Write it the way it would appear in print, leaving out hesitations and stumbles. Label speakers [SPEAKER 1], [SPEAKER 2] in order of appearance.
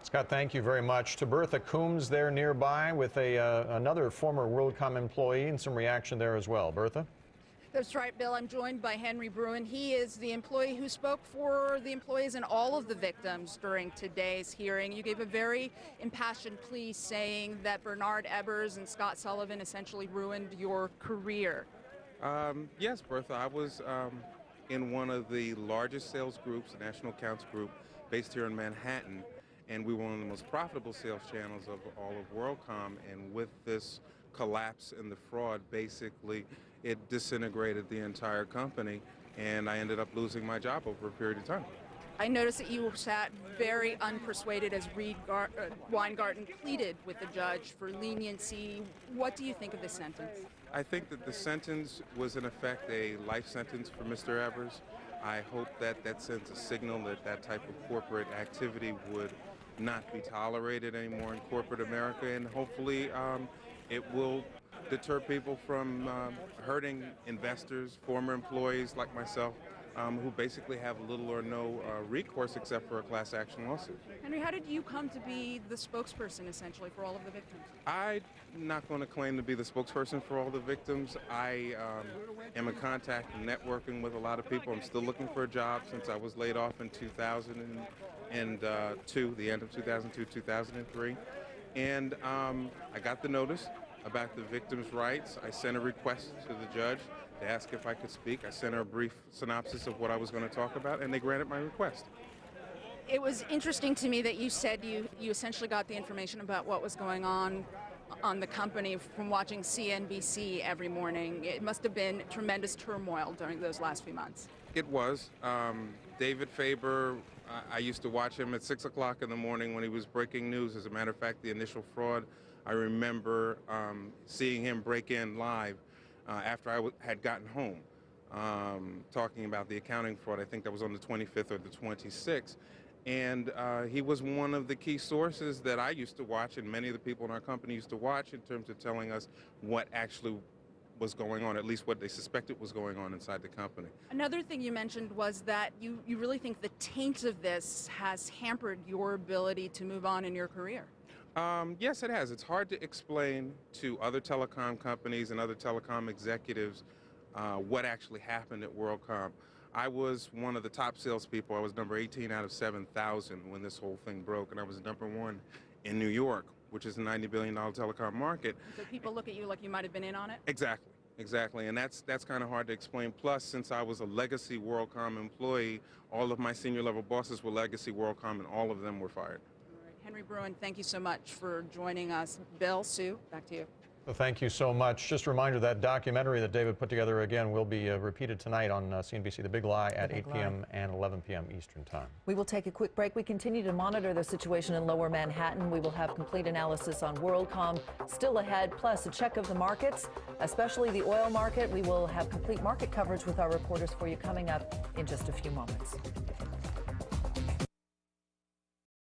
[SPEAKER 1] Scott, thank you very much. To Bertha Coombs there nearby with another former Worldcom employee and some reaction there as well. Bertha?
[SPEAKER 2] That's right, Bill. I'm joined by Henry Bruen. He is the employee who spoke for the employees and all of the victims during today's hearing. You gave a very impassioned plea saying that Bernard Ebbers and Scott Sullivan essentially ruined your career.
[SPEAKER 3] Yes, Bertha. I was in one of the largest sales groups, a national accounts group, based here in Manhattan, and we were one of the most profitable sales channels of all of Worldcom, and with this collapse in the fraud, basically, it disintegrated the entire company, and I ended up losing my job over a period of time.
[SPEAKER 2] I noticed that you sat very unpersuaded as Weingarten pleaded with the judge for leniency. What do you think of this sentence?
[SPEAKER 3] I think that the sentence was in effect a life sentence for Mr. Ebbers. I hope that that sends a signal that that type of corporate activity would not be tolerated anymore in corporate America, and hopefully it will deter people from hurting investors, former employees like myself, who basically have little or no recourse except for a class action lawsuit.
[SPEAKER 2] Henry, how did you come to be the spokesperson essentially for all of the victims?
[SPEAKER 3] I'm not going to claim to be the spokesperson for all the victims. I am in contact and networking with a lot of people. I'm still looking for a job since I was laid off in 2002, the end of 2002, 2003. And I got the notice about the victims' rights. I sent a request to the judge to ask if I could speak. I sent her a brief synopsis of what I was going to talk about, and they granted my request.
[SPEAKER 2] It was interesting to me that you said you essentially got the information about what was going on the company from watching CNBC every morning. It must have been tremendous turmoil during those last few months.
[SPEAKER 3] It was. David Faber, I used to watch him at 6 o'clock in the morning when he was breaking news. As a matter of fact, the initial fraud, I remember seeing him break in live after I had gotten home, talking about the accounting fraud. I think that was on the 25th or the 26th. And he was one of the key sources that I used to watch, and many of the people in our company used to watch, in terms of telling us what actually was going on, at least what they suspected was going on inside the company.
[SPEAKER 2] Another thing you mentioned was that you really think the taint of this has hampered your ability to move on in your career.
[SPEAKER 3] Yes, it has. It's hard to explain to other telecom companies and other telecom executives what actually happened at Worldcom. I was one of the top salespeople. I was number 18 out of 7,000 when this whole thing broke, and I was number 1 in New York, which is a $90 billion telecom market.
[SPEAKER 2] So people look at you like you might have been in on it?
[SPEAKER 3] Exactly. Exactly, and that's kind of hard to explain. Plus, since I was a legacy Worldcom employee, all of my senior level bosses were legacy Worldcom, and all of them were fired.
[SPEAKER 2] Henry Bruen, thank you so much for joining us. Bill, Sue, back to you.
[SPEAKER 1] Well, thank you so much. Just a reminder, that documentary that David put together again will be repeated tonight on CNBC, The Big Lie, at 8 p.m. and 11 p.m. Eastern Time.
[SPEAKER 4] We will take a quick break. We continue to monitor the situation in Lower Manhattan. We will have complete analysis on Worldcom still ahead, plus a check of the markets, especially the oil market. We will have complete market coverage with our reporters for you coming up in just a few moments.